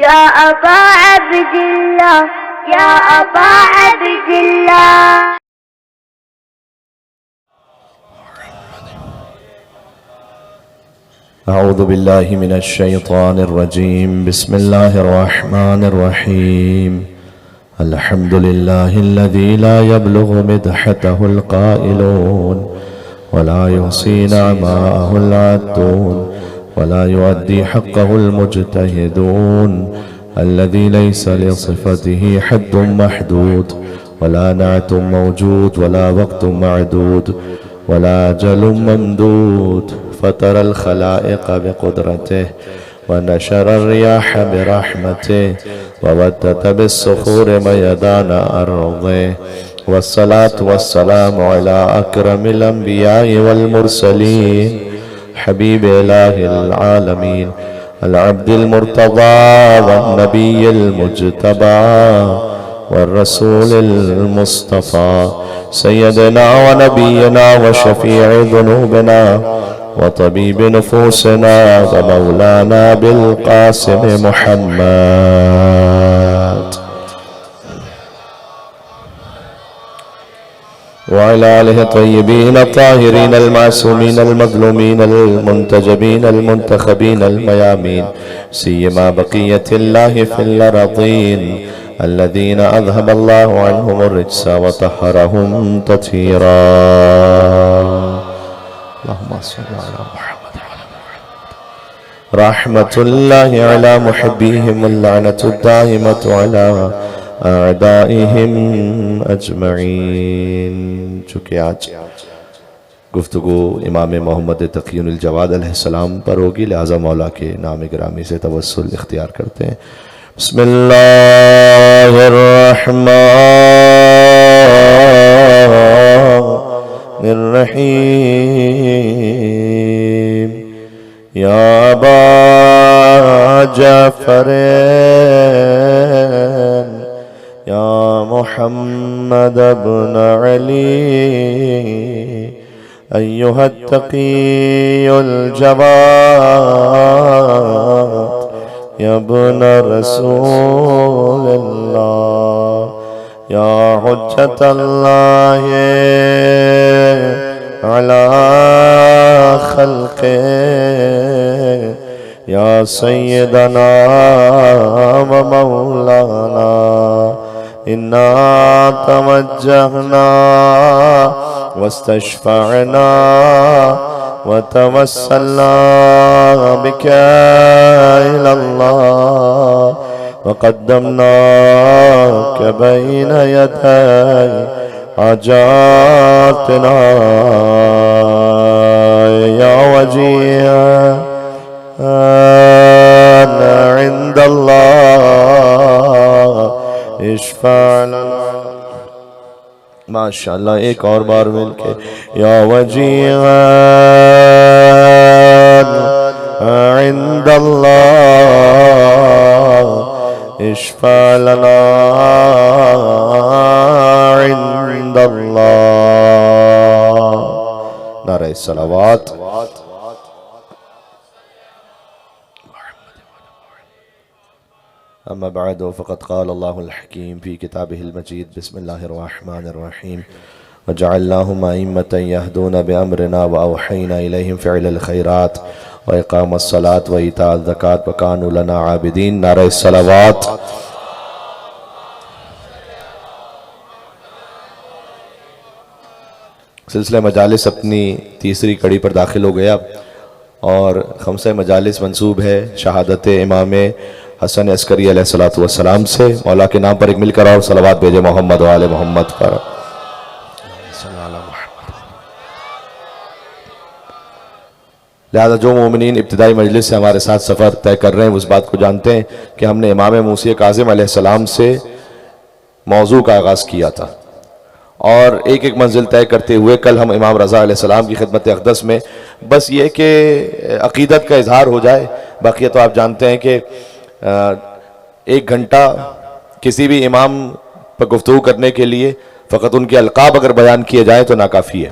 या अबा अब्दिल्लाह, या अबा अब्दिल्लाह। अऊज़ु बिल्लाहि मिनश शैतानिर रजीम। बिस्मिल्लाहिर रहमानिर रहीम। अल्हम्दुलिल्लाहिल्लज़ी ला यब्लुगु मिदहतहुल क़ाइलून वला युहसी निअमाहुल आद्दून वला युअद्दी हक़्क़हुल मुज्तहिदून अल्लज़ी लैसा लिसिफ़तिही हद्दुम महदूद वला नाअतुम मौजूद वला वक़्तुम मअदूद वला अजलुम ममदूद फ़तरल ख़लाइक़ बिक़ुदरतिही व नशरर रियाह बिरहमतिही व बद्दत बिस्सुखूर मयदान अर्ज़िही वस्सलातु वस्सलामु अला अकरमिल अंबियाइ वल मुरसलीन हबीब इलाहिल आलमीन अल अब्दिल मुर्तज़ा वन नबिय्यिल मुज्तबा वर रसूलिल मुस्तफ़ा सय्यदना व नबियना व शफ़ीअ ज़ुनूबिना व तबीब नुफूसिना व मौलाना बिल क़ासिम मुहम्मद वअला आलिहि तय्यबीन ताहिरीन अल-मासूमीन अल-मज़लूमीन अल-मुंतजबीन अल-मुंतखबीन अल-मयामीन सियमा बक़ियतिल्लाहि फिल अरज़ीन अल्लज़ीना अज़हबल्लाहु अन्हुमुर रिज्स व तहहरहुम तत्हीरा। अल्लाहुम्मा सल्लि अला मुहम्मद रहमतुल्लाहि अला मुहिब्बिहिम व लअनतु दाइमतु अला आदाइहिम अजमईन। चूँकि आज गुफ्तगू इमाम मोहम्मद तक़ीयुल जवाद अलैहिस्सलाम पर होगी, लिहाजा मौला के नाम गिरामी से तवस्सुल इख्तियार करते हैं। बिस्मिल्लाहिर रहमानिर रहीम। या अबा जाफ़र या मुहम्मद इब्न अली अय्युहत तक़ीयुल जवाद या इब्न रसूलिल्लाह या हुज्जतल्लाहि अला खल्क़िही या सय्यदना व मौलाना इन्ना तवज्जहना वस्तशफ़अना व तवस्सलना बिका इलल्लाह व क़द्दमनाक बैन यदै हाजातिना या वजीहन इंदल्लाह इश्फ़ा लना। माशाअल्लाह, एक और बार मिलके या वजीहन इंदल्लाह इश्फ़ा लना इंदल्लाह। नारे सलावत। अम्मा बअद फ़क़द क़ाल अल्लाहुल हकीम फ़ी किताबिहिल मजीद। बिस्मिल्लाहिर रहमानिर रहीम। वजअलनाहुम अइम्मतन यहदूना बिअम्रिना व औहयना इलैहिम फ़िअलल खैरात व इक़ामस सलात व ईताअज़ ज़कात व कानू लना आबिदीन। नारे सलावत। सिलसिला मजालिस अपनी तीसरी कड़ी पर दाखिल हो गया और खमसे मजालिस मंसूब है शहादत इमाम हसन अस्करी अलैहिस्सलातु वस्सलाम से। मौला के नाम पर एक मिलकर और सलावत भेजे मोहम्मद व आले मोहम्मद पर। लिहाजा जो मोमिनीन इब्तिदाई मजलिस से हमारे साथ सफ़र तय कर रहे हैं उस बात को जानते हैं कि हमने इमाम मूसी काज़िम अलैहिस्सलाम से मौजू का आगाज़ किया था और एक एक मंजिल तय करते हुए कल हम इमाम रज़ा अलैहिस्सलाम की खिदमत अक़दस में बस ये कि अक़ीदत का इजहार हो जाए। बाकी तो आप जानते हैं कि एक घंटा किसी भी इमाम पर गुफ्तगू करने के लिए फ़कत उनके अलक़ाब अगर बयान किए जाए तो नाकाफ़ी है।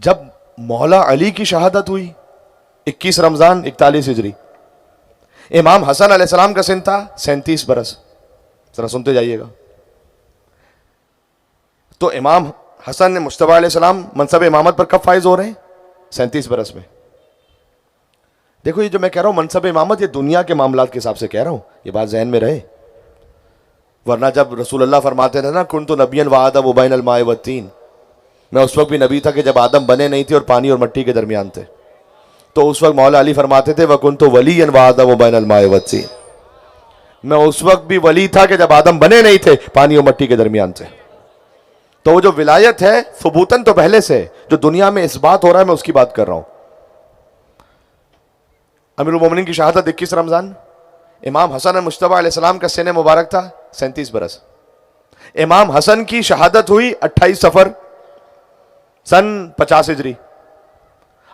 जब मौला अली की शहादत हुई 21 रमजान 41 हिजरी, इमाम हसन अलैहिस्सलाम का सिन था 37 बरस। जरा सुनते जाइएगा। तो इमाम हसन मुश्तबा अलैहिस्सलाम मनसब इमामत पर कब फाइज हो रहे हैं? 37 बरस में। देखो ये जो मैं कह रहा हूं मनसब इमामत, ये दुनिया के मामलात के हिसाब से कह रहा हूं, ये बात जहन में रहे। वरना जब रसूलुल्लाह फरमाते थे ना कुन्तु नबिय्यन व आदम व बैनल माए व तीन, मैं उस वक्त भी नबी था कि जब आदम बने नहीं थे और पानी और मिट्टी के दरमियान थे। तो उस वक्त मौला अली फरमाते थे व कुन्तु वलिय्यन व आदम व बैनल माए व तीन, मैं उस वक्त भी वली था कि जब आदम बने नहीं थे, पानी और मिट्टी के दरमियान थे। तो वो जो विलायत है सबूतन तो पहले से, जो दुनिया में इस बात हो रहा है मैं उसकी बात कर रहा हूं। अमीरुल मोमिनीन की शहादत 21 रमजान। इमाम हसन मुश्तबा अलैहिस्सलाम का सिन मुबारक था 37 बरस। इमाम हसन की शहादत हुई 28 सफर सन 50 हिजरी।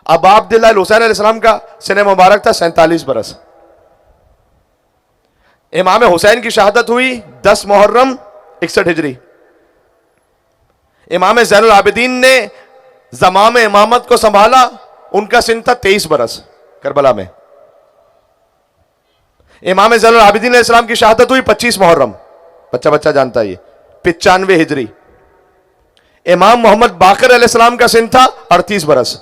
अब अब्दुल्लाह हुसैन अलैहिस्सलाम का सिन मुबारक था 47 बरस। इमाम हुसैन की शहादत हुई 10 मुहर्रम 61 हिजरी। इमाम ज़ैनुल आबिदीन ने ज़माम इमामत को संभाला, उनका सिन था 23 बरस करबला में। इमाम ज़ैनुल आबिदीन अलैहिस्सलाम की शहादत हुई 25 मुहर्रम, बच्चा बच्चा जानता है ये, 95 हिजरी। इमाम मोहम्मद बाकर अलैहिस्सलाम का सिन था 38 बरस।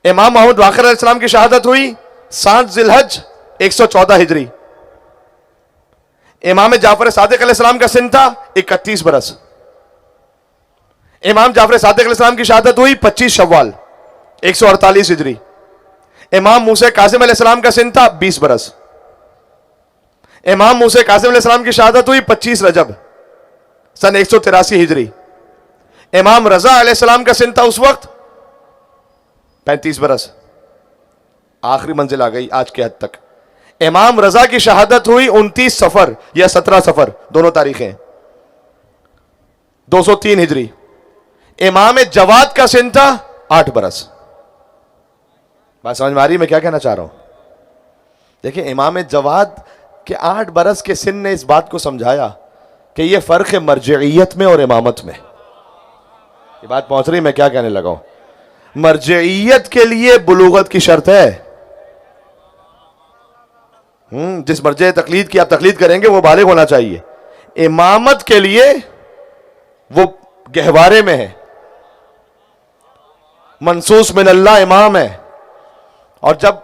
इमाम मोहम्मद बाकर अलैहिस्सलाम की शहादत हुई 7 जिलहज 114 हिजरी। इमाम जाफर सादिक अलैहिस्सलाम का सिन था 31 बरस। इमाम जाफर सादिक अलैहिस्सलाम की शहादत हुई 25 शव्वाल 148 हिजरी। इमाम मूसा कासिम अलैहिस्सलाम का सिन था 20 बरस। इमाम मूसा कासिम अलैहिस्सलाम की शहादत हुई 25 रजब सन 183 हिजरी। इमाम रजा अलैहिस्सलाम का सिन था उस वक्त 35 बरस। आखिरी मंजिल आ गई आज के हद तक। इमाम रजा की शहादत हुई 29 सफर या 17 सफर, दोनों तारीखें, 203 हिजरी। इमाम जवाद का सिन था 8 बरस। बात समझ में आ रही है मैं क्या कहना चाह रहा हूं? देखिए इमाम जवाद के 8 बरस के सिन ने इस बात को समझाया कि यह फर्क है मर्जियत में और इमामत में। ये बात पहुंच रही मैं क्या कहने लगा हूं? मर्जियत के लिए बुलूगत की शर्त है। जिस मर्जे तकलीद की आप तकलीद करेंगे वो बालिग होना चाहिए। इमामत के लिए वो गहवारे में है, मनसूस मिन अल्लाह इमाम है। और जब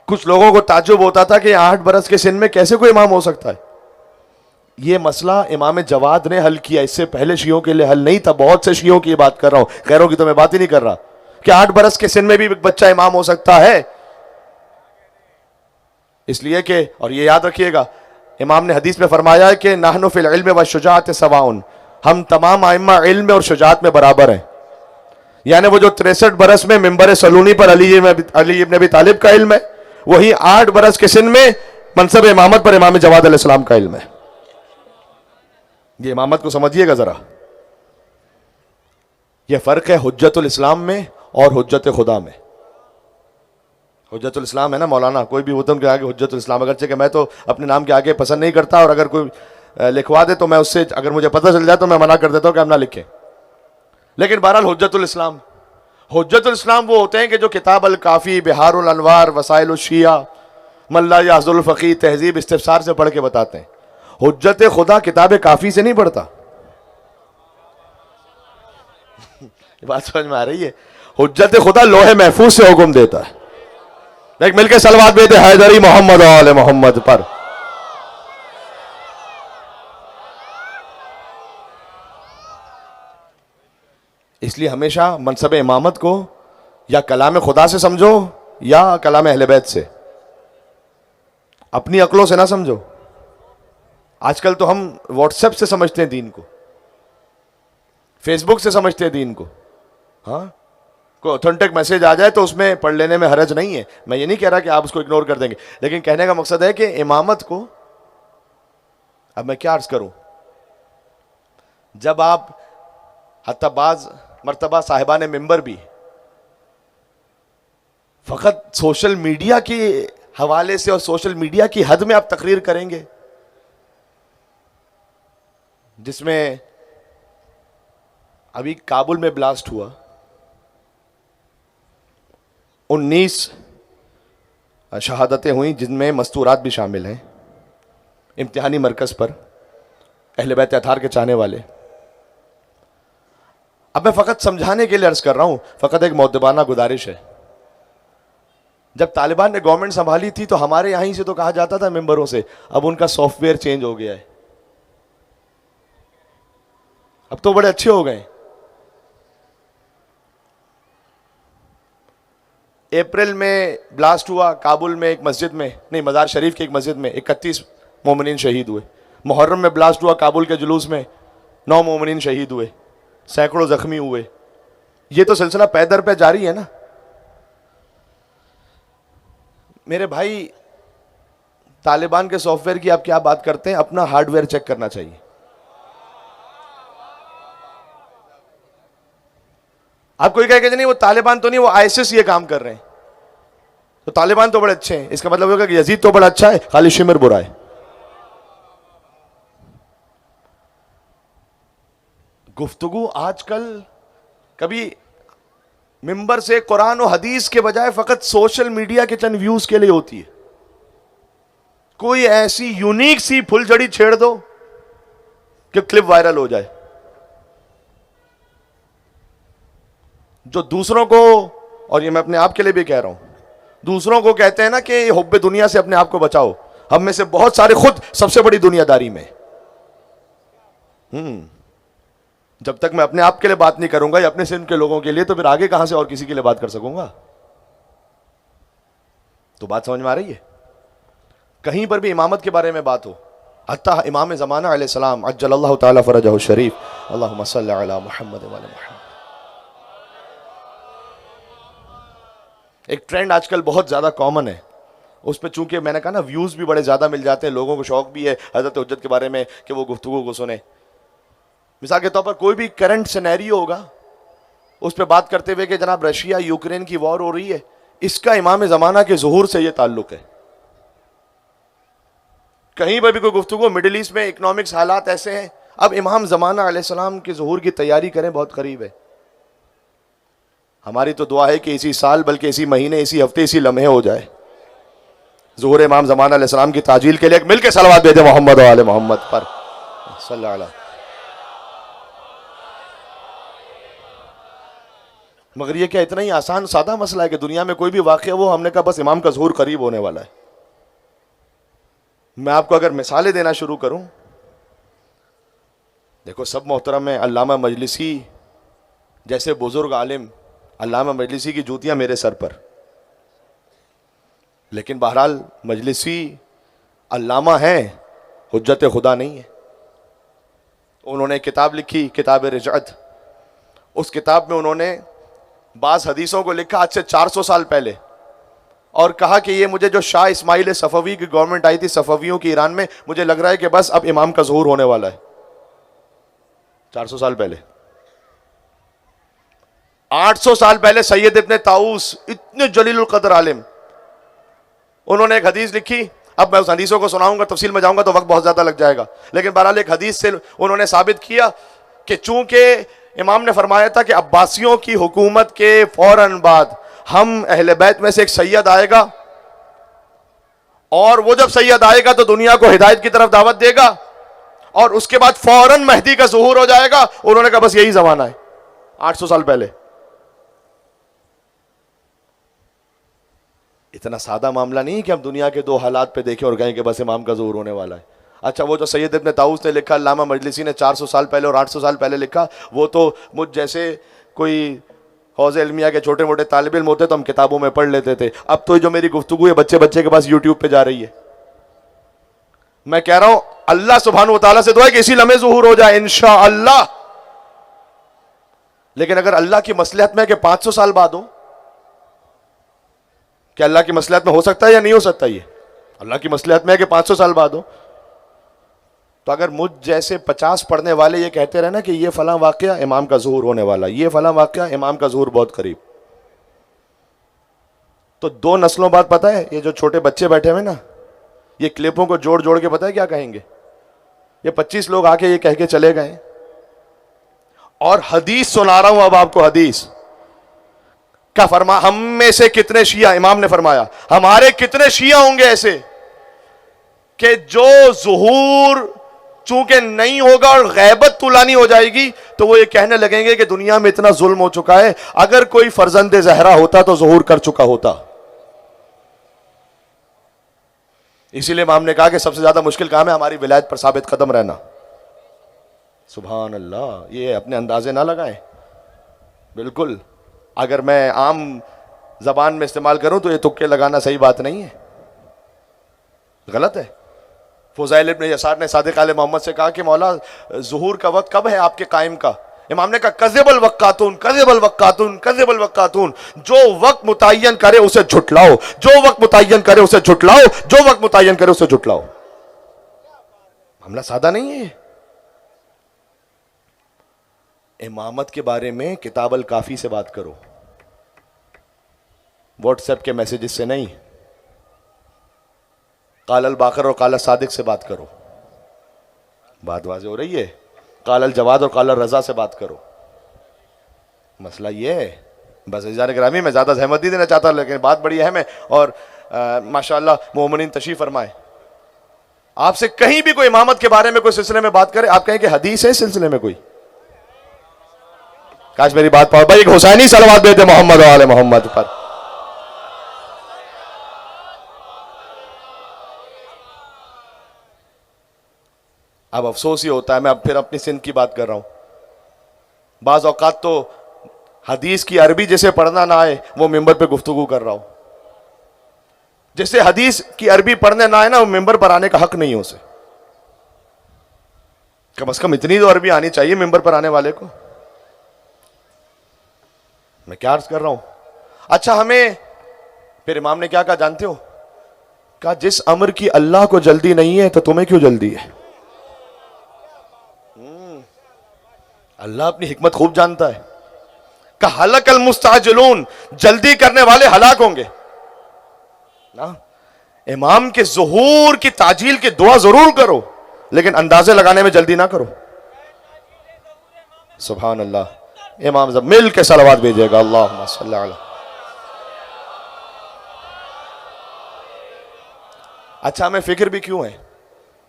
कुछ लोगों को ताज्जुब होता था कि 8 बरस के सिन में कैसे कोई इमाम हो सकता है, यह मसला इमाम जवाद ने हल किया। इससे पहले शियों के लिए हल नहीं था। बहुत से शियों की बात कर रहा हूं, खैरों की तो मैं बात ही नहीं कर रहा कि 8 बरस के सिन में भी बच्चा इमाम हो सकता है। इसलिए कि, और ये याद रखिएगा, इमाम ने हदीस में फरमाया है कि नहनु फिल इल्म व शुजाअत सवाउन, हम तमाम आइम्मा इल्म और शुजाअत में बराबर हैं। यानी वो जो 63 बरस में मिंबर सलूनी पर अली इब्न अबी तालिब का इल्म है, वही 8 बरस के सिन में मनसब इमामत पर इमाम जवाद अलैहिस्सलाम का इल्म है। ये इमामत को समझिएगा जरा। यह फर्क है हुज्जतुल इस्लाम में और हुज्जत खुदा में। हुज्जतुल इस्लाम है ना मौलाना, कोई भी उतम के आगे हुज्जतुल इस्लाम, अगरचे कि मैं तो अपने नाम के आगे पसंद नहीं करता, और अगर कोई लिखवा दे तो मैं उससे, अगर मुझे पता चल जाए तो मैं मना कर देता हूं कि हम ना लिखें। लेकिन बहरहाल हुज्जतुल इस्लाम, हुज्जतुल इस्लाम वो होते हैं कि जो किताब अल काफ़ी, बिहारुल अनवार, वसाइल शिया, मल्ला याज़ुल फ़क़ीह, तहज़ीब इस्तिफ़सार से पढ़ के बताते हैं। हुज्जत खुदा किताब काफ़ी से नहीं पढ़ता। बात समझ में आ रही है? हुज्जत खुदा लोहे महफूज से हुक्म देता है। देख मिलके सलवात भेजे हैदरी मोहम्मद आले मोहम्मद पर। इसलिए हमेशा मनसब इमामत को या कलाम खुदा से समझो या कलाम अहले बैत से, अपनी अक्लों से ना समझो। आजकल तो हम व्हाट्सएप से समझते हैं दीन को, फेसबुक से समझते हैं दीन को। हाँ, कोई ऑथेंटिक मैसेज आ जाए तो उसमें पढ़ लेने में हरज नहीं है। मैं ये नहीं कह रहा कि आप उसको इग्नोर कर देंगे, लेकिन कहने का मकसद है कि इमामत को, अब मैं क्या अर्ज करूं, जब आप हत्ता बाज मर्तबा साहिबान मिंबर भी फकत सोशल मीडिया के हवाले से और सोशल मीडिया की हद में आप तकरीर करेंगे, जिसमें अभी काबुल में ब्लास्ट हुआ, 19 शहादतें हुई जिनमें मस्तूरात भी शामिल हैं, इम्तिहानी मरकज़ पर अहले बैत अताहार के चाहने वाले। अब मैं फ़कत समझाने के लिए अर्ज़ कर रहा हूँ, फ़कत एक मुअद्दबाना गुजारिश है। जब तालिबान ने गवर्नमेंट संभाली थी तो हमारे यहीं से तो कहा जाता था मेंबरों से, अब उनका सॉफ्टवेयर चेंज हो गया है, अब तो बड़े अच्छे हो गए। अप्रैल में ब्लास्ट हुआ काबुल में एक मस्जिद में, नहीं मज़ार शरीफ की एक मस्जिद में 31 मोमिनीन शहीद हुए। मुहर्रम में ब्लास्ट हुआ काबुल के जुलूस में, 9 मोमिनीन शहीद हुए, सैकड़ों जख्मी हुए। ये तो सिलसिला पै दर पे जारी है ना मेरे भाई। तालिबान के सॉफ्टवेयर की आप क्या बात करते हैं, अपना हार्डवेयर चेक करना चाहिए। आप कोई कहेगा नहीं वो तालिबान तो नहीं, वो आईएसआईएस ये काम कर रहे हैं, तो तालिबान तो बड़े अच्छे हैं, इसका मतलब होगा कि यजीद तो बड़ा अच्छा है, खाली शिमर बुरा है। गुफ्तगू आजकल कभी मिंबर से कुरान और हदीस के बजाय फकत सोशल मीडिया के चंद व्यूज के लिए होती है। कोई ऐसी यूनिक सी फुलझड़ी छेड़ दो कि क्लिप वायरल हो जाए, जो दूसरों को, और ये मैं अपने आप के लिए भी कह रहा हूं, दूसरों को कहते हैं ना कि हुब्बे दुनिया से अपने आप को बचाओ, हम में से बहुत सारे खुद सबसे बड़ी दुनियादारी में। जब तक मैं अपने आप के लिए बात नहीं करूंगा या अपने सिंध के लोगों के लिए, तो फिर आगे कहां से और किसी के लिए बात कर सकूंगा। तो बात समझ में आ रही है। कहीं पर भी इमामत के बारे में बात हो, हत्ता इमाम ज़माना अलैहिस्सलाम अज्जलल्लाहु ताला फरजहु शरीफ, अल्लाहुम्मा सल्लि अला मुहम्मद व अला मुहम्मद। एक ट्रेंड आजकल बहुत ज्यादा कॉमन है, उस पर चूंकि मैंने कहा ना व्यूज भी बड़े ज्यादा मिल जाते हैं, लोगों को शौक भी है हजरत हुज्जत के बारे में कि वो गुफ्तगू को सुने। मिसाल के तौर पर कोई भी करंट सिनेरियो होगा, उस पर बात करते हुए कि जनाब रशिया यूक्रेन की वॉर हो रही है, इसका इमाम ज़माना के ज़ुहूर से ये ताल्लुक है। कहीं पर भी कोई गुफ्तगू, मिडिल ईस्ट में इकोनॉमिक्स हालात ऐसे हैं, अब इमाम ज़माना अलैहिस्सलाम के ज़ुहूर की तैयारी करें, बहुत करीब है। हमारी तो दुआ है कि इसी साल, बल्कि इसी महीने, इसी हफ्ते, इसी लम्हे हो जाए ज़ुहूर इमाम ज़माना अलैहिस्सलाम की ताजील के लिए। मिलकर सलवात भेजे मोहम्मद वाले मोहम्मद पर सल्लल्लाहु अलैहि। मगर ये क्या इतना ही आसान सादा मसला है कि दुनिया में कोई भी वाक़या वो हमने कहा बस इमाम का ज़ुहूर करीब होने वाला है। मैं आपको अगर मिसालें देना शुरू करूं, देखो सब मोहतरम है, अल्लामा मजलिसी जैसे बुजुर्ग आलिम, अल्लामा मजलिसी की जूतियां मेरे सर पर, लेकिन बहरहाल मजलिसी अल्लामा हैं, हुज्जत खुदा नहीं है। उन्होंने किताब लिखी, किताब रिजअत। उस किताब में उन्होंने बाज़ हदीसों को लिखा आज से 400 साल पहले, और कहा कि ये मुझे जो शाह इस्माइल सफ़वी की गवर्नमेंट आई थी सफ़वियों की ईरान में, मुझे लग रहा है कि बस अब इमाम का ज़ुहूर होने वाला है। 400 साल पहले। 800 साल पहले सैयद इब्ने ताऊस, इतने जलीलुल क़द्र आलिम, उन्होंने एक हदीस लिखी। अब मैं उस हदीसों को सुनाऊंगा, तफसील में जाऊंगा तो वक्त बहुत ज्यादा लग जाएगा, लेकिन बहरहाल एक हदीस से उन्होंने साबित किया कि चूंकि इमाम ने फरमाया था कि अब्बासियों की हुकूमत के फौरन बाद हम अहले बैत में से एक सैयद आएगा, और वो जब सैयद आएगा तो दुनिया को हिदायत की तरफ दावत देगा, और उसके बाद फौरन महदी का ज़ुहूर हो जाएगा। उन्होंने कहा बस यही जमाना है। 800 साल पहले। इतना सादा मामला नहीं कि हम दुनिया के दो हालात पे देखें और कहें कि बस इमाम का ज़ुहूर होने वाला है। अच्छा, वो जो सैयद इब्ने ताऊस ने लिखा, अल्लामा मजलिसी ने 400 साल पहले और 800 साल पहले लिखा, वो तो मुझ जैसे कोई हौज़े इल्मिया के छोटे मोटे तालिब इल्म होते तो हम किताबों में पढ़ लेते थे। अब तो जो मेरी गुफ्तगू है बच्चे बच्चे के पास यूट्यूब पे जा रही है। मैं कह रहा हूं अल्लाह सुब्हानहू व तआला से दुआ है कि इसी लम्हे ज़ुहूर हो जाए इंशाअल्लाह। लेकिन अगर अल्लाह की मसलहत में है कि 500 साल बाद हो, क्या अल्लाह की मसलहत में हो सकता है या नहीं हो सकता? ये अल्लाह की मसलहत में है कि 500 साल बाद हो। तो अगर मुझ जैसे 50 पढ़ने वाले ये कहते रहे ना कि ये फलां वाकया इमाम का ज़ुहूर होने वाला, ये फलां वाकया इमाम का ज़ुहूर बहुत करीब, तो 2 नस्लों बाद पता है ये जो छोटे बच्चे बैठे हुए ना, ये क्लिपों को जोड़ जोड़ के पता है क्या कहेंगे? ये 25 लोग आके ये कह के चले गए, और हदीस सुना रहा हूं अब आपको। हदीस क्या फरमा, हम में से कितने शिया, इमाम ने फरमाया हमारे कितने शिया होंगे ऐसे कि जो ज़ुहूर चूंकि नहीं होगा और गैबत तुलानी हो जाएगी तो वो ये कहने लगेंगे कि दुनिया में इतना जुल्म हो चुका है, अगर कोई फर्जंद ज़हरा होता तो ज़ुहूर कर चुका होता। इसीलिए इमाम ने कहा कि सबसे ज्यादा मुश्किल काम है हमारी विलायत पर साबित कदम रहना। सुभान अल्लाह, ये अपने अंदाजे ना लगाएं। बिल्कुल, अगर मैं आम जबान में इस्तेमाल करूं तो ये तुक्के लगाना सही बात नहीं है, गलत है। फुज़ैल इब्न यसार ने सादिक आले मोहम्मद से कहा कि मौला ज़ुहूर का वक्त कब है आपके कायम का? इमाम ने कहा कज़िबल वक्कातून, कज़िबल वक्कातून, कज़िबल वक्कातून। जो वक्त मुतय्यन करे उसे झुटलाओ, जो वक्त मुतय्यन करे उसे झुटलाओ, जो वक्त मुतय्यन करे उसे झुटलाओ। मामला सादा नहीं है। इमामत के बारे में किताब अल काफी से बात करो, व्हाट्सएप के मैसेजेस से नहीं। काल अल बाकर और काल अल सादिक से बात करो, बात वाज़ेह हो रही है। काल अल जवाद और काल अल रजा से बात करो। मसला ये है, बस इज़ार ग्रामी में ज़्यादा जहमत नहीं देना चाहता, लेकिन बात बड़ी अहम है। और माशाअल्लाह मोमिनीन तशरीफ फरमाए, आपसे कहीं भी कोई इमामत के बारे में कोई सिलसिले में बात करे, आप कहें कि हदीस है इस सिलसिले में कोई? काश मेरी बात पाओ भाई, एक हुसैनी सलवात भेज दे मोहम्मद वाले मोहम्मद पर। अब अफसोस ही होता है, मैं अब फिर अपनी सिंध की बात कर रहा हूं, बाज औकात तो हदीस की अरबी जिसे पढ़ना ना आए वो मिंबर पे गुफ्तगू कर रहा हूं। जिसे हदीस की अरबी पढ़ने ना आए ना, वो मिंबर पर आने का हक नहीं है उसे। कम से कम इतनी तो अरबी आनी चाहिए मिंबर पर आने वाले को। मैं क्या अर्ज कर रहा हूं? अच्छा, हमें फिर इमाम ने क्या कहा जानते हो? कहा जिस अमर की अल्लाह को जल्दी नहीं है तो तुम्हें क्यों जल्दी है? अल्लाह अपनी हिकमत खूब जानता है। कहा हलकल मुस्ताजिलून, जल्दी करने वाले हलाक होंगे ना। इमाम के ज़ुहूर की ताजील की दुआ जरूर करो, लेकिन अंदाजे लगाने में जल्दी ना करो। सुभान अल्लाह। इमाम जब मिल के सलावत भेजिएगा, अल्लाहुम्मा सल्ली अला। अच्छा, हमें फिक्र भी क्यों है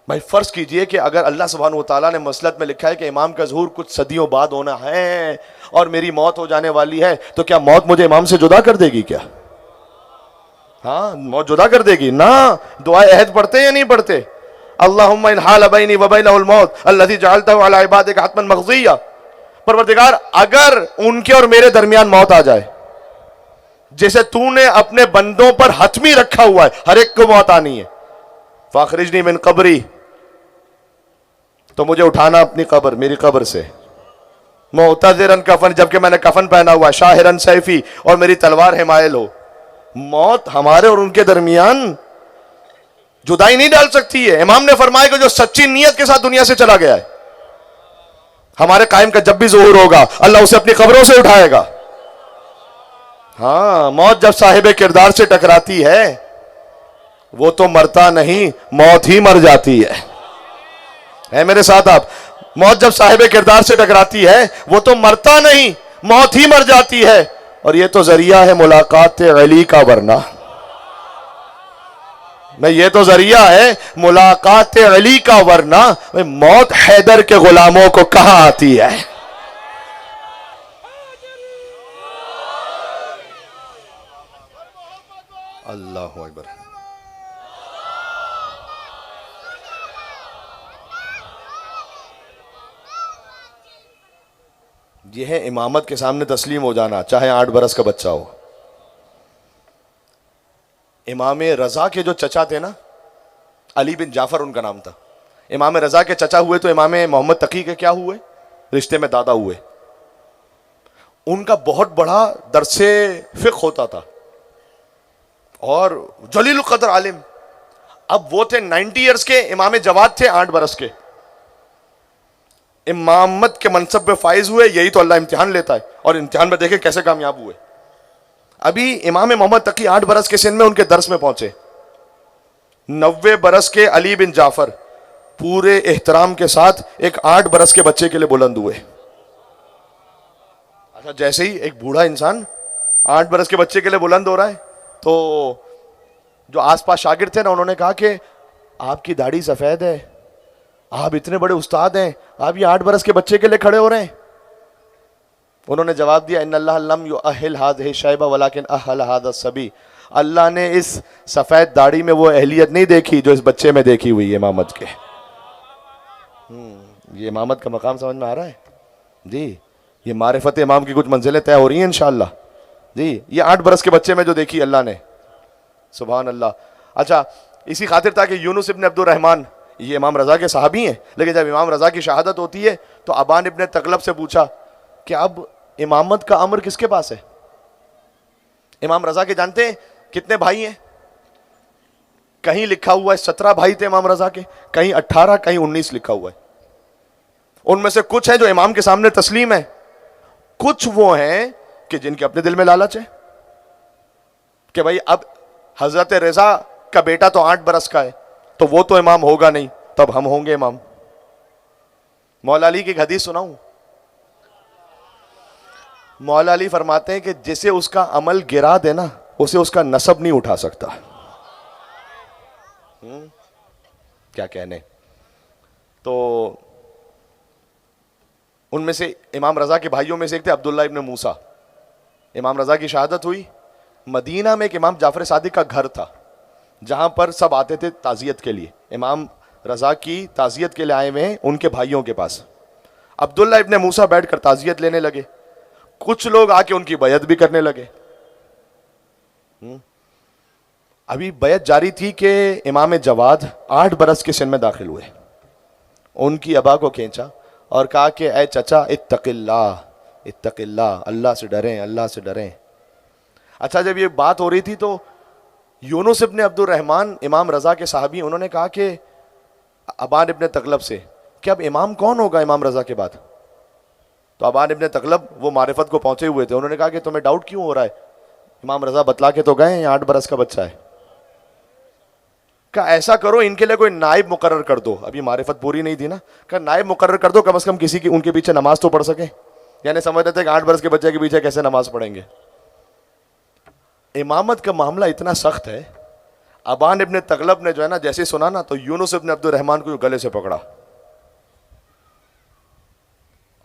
भाई? फर्ज कीजिए कि अगर अल्लाह सुब्हानहू व तआला ने मसलत में लिखा है कि इमाम का ज़ुहूर कुछ सदियों बाद होना है और मेरी मौत हो जाने वाली है, तो क्या मौत मुझे इमाम से जुदा कर देगी क्या? हाँ, मौत जुदा कर देगी ना। दुआ अहद पढ़ते या नहीं पढ़ते? अल्लाहुम्मा इन हाल बैनी व बैनहुल मौत अल्लज़ी जअलतहु अला इबादिका हतमन मक़ज़िय्या। परवरदिगार, अगर उनके और मेरे दरमियान मौत आ जाए, जैसे तूने अपने बंदों पर हतमी रखा हुआ है, हर एक को मौत आनी है, फ़ाखरिजनी मिन क़ब्री, तो मुझे उठाना अपनी कब्र, मेरी कब्र से। मुअतज़िरन कफन, जबकि मैंने कफन पहना हुआ, शाहिरन सैफी, और मेरी तलवार हिमायल हो। मौत हमारे और उनके दरमियान जुदाई नहीं डाल सकती है। इमाम ने फरमाया कि जो सच्ची नीयत के साथ दुनिया से चला गया है, हमारे कायम का जब भी ज़ुहूर होगा अल्लाह उसे अपनी कब्रों से उठाएगा। हाँ, मौत जब साहिब किरदार से टकराती है वो तो मरता नहीं, मौत ही मर जाती है मेरे साथ आप? मौत जब साहिब किरदार से टकराती है वो तो मरता नहीं, मौत ही मर जाती है। और ये तो जरिया है मुलाकात अली का, वरना मैं ये तो जरिया है मुलाकात अली का, वरना मौत हैदर के गुलामों को कहां आती है? अल्लाहु अकबर। यह है इमामत के सामने तस्लीम हो जाना, चाहे 8 बरस का बच्चा हो। इमाम रजा के जो चचा थे ना, अली बिन जाफर उनका नाम था। इमाम रजा के चचा हुए तो इमाम मोहम्मद तकी के क्या हुए? रिश्ते में दादा हुए। उनका बहुत बड़ा दरसे फिक्र होता था और जलील कदर आलिम। अब वो थे 90 ईयर्स के, इमाम जवाद थे 8 बरस के। इमामत के मनसब में फाइज हुए, यही तो अल्लाह इम्तिहान लेता है, और इम्तिहान में देखे कैसे कामयाब हुए। अभी इमाम मोहम्मद तकी 8 बरस के सिन में उनके दर्स में पहुंचे। 90 बरस के अली बिन जाफर पूरे एहतराम के साथ एक 8 बरस के बच्चे के लिए बुलंद हुए। अच्छा, जैसे ही एक बूढ़ा इंसान 8 बरस के बच्चे के लिए बुलंद हो रहा है। तो जो आसपास शागिर्द थे ना, उन्होंने कहा कि आपकी दाढ़ी सफेद है, आप इतने बड़े उस्ताद हैं, आप ये 8 बरस के बच्चे के लिए खड़े हो रहे हैं। उन्होंने जवाब दिया, इन्नल्लाह लम युअहिल हाज़िहि शैबा वलाकिन अहल हाज़ा सबी। अल्लाह ने इस सफेद दाढ़ी में वो अहलियत नहीं देखी जो इस बच्चे में देखी हुई है इमामत के। ये इमामत का मकाम समझ में आ रहा है जी। ये मारिफत इमाम की कुछ मंजिलें तय हो रही हैं इंशाअल्लाह जी। ये 8 बरस के बच्चे में जो देखी अल्लाह ने, सुभान अल्लाह। अच्छा, इसी खातिर था कि यूनुस इब्न अब्दुर रहमान, ये इमाम रज़ा के साहबी हैं, लेकिन जब इमाम रज़ा की शहादत होती है तो अबान इब्न तगलब से पूछा कि अब इमामत का अमर किसके पास है। इमाम रज़ा के जानते हैं कितने भाई हैं? कहीं लिखा हुआ है 17 भाई थे इमाम रज़ा के, कहीं 18, कहीं 19 लिखा हुआ है। उनमें से कुछ है जो इमाम के सामने तस्लीम है, कुछ वो हैं कि जिनके अपने दिल में लालच है कि भाई अब हजरत रज़ा का बेटा तो 8 बरस का है, तो वो तो इमाम होगा नहीं, तब हम होंगे इमाम। मौला अली की एक हदीस सुनाऊं। मौला अली फरमाते हैं कि जिसे उसका अमल गिरा देना, उसे उसका नसब नहीं उठा सकता। क्या कहने। तो उनमें से इमाम रज़ा के भाइयों में से एक थे अब्दुल्ला इब्न मूसा। इमाम रज़ा की शहादत हुई, मदीना में एक इमाम जाफर सादिक का घर था जहां पर सब आते थे ताज़ियत के लिए। इमाम रज़ा की ताज़ियत के लिए आए हुए हैं उनके भाइयों के पास। अब्दुल्ला इब्न मूसा बैठकर ताज़ियत लेने लगे, कुछ लोग आके उनकी बैयत भी करने लगे। अभी बैयत जारी थी कि इमाम जवाद 8 बरस के सिन में दाखिल हुए। उनकी अबा को खींचा और कहा कि ऐ चचा इत्तक़िल्लाह, इत्तक़िल्लाह, अल्लाह से डरें, अल्लाह से डरें। अच्छा, जब ये बात हो रही थी तो यूनुस इब्न अब्दुर रहमान इमाम रज़ा के साहबी, उन्होंने कहा कि अबान इब्न तगलब से कि अब इमाम कौन होगा इमाम रज़ा के बाद। तो अबान इब्न तगलब वो मारिफत को पहुंचे हुए थे, उन्होंने कहा कि तुम्हें डाउट क्यों हो रहा है, इमाम रज़ा बतला के तो गए, 8 बरस का बच्चा है। कहा ऐसा करो, इनके लिए कोई नाइब मुकर्रर कर दो। अभी मारिफत पूरी नहीं थी ना। कहा नाइब मुकर्रर कर दो, कम से कम किसी की उनके पीछे नमाज तो पढ़ सके। यानी समझ रहे थे कि 8 बरस के बच्चे के पीछे कैसे नमाज पढ़ेंगे। इमामत का मामला इतना सख्त है, अबान इब्न तगलब ने जो है ना, जैसे सुना ना तो यूनुस इब्न अब्दुर रहमान को गले से पकड़ा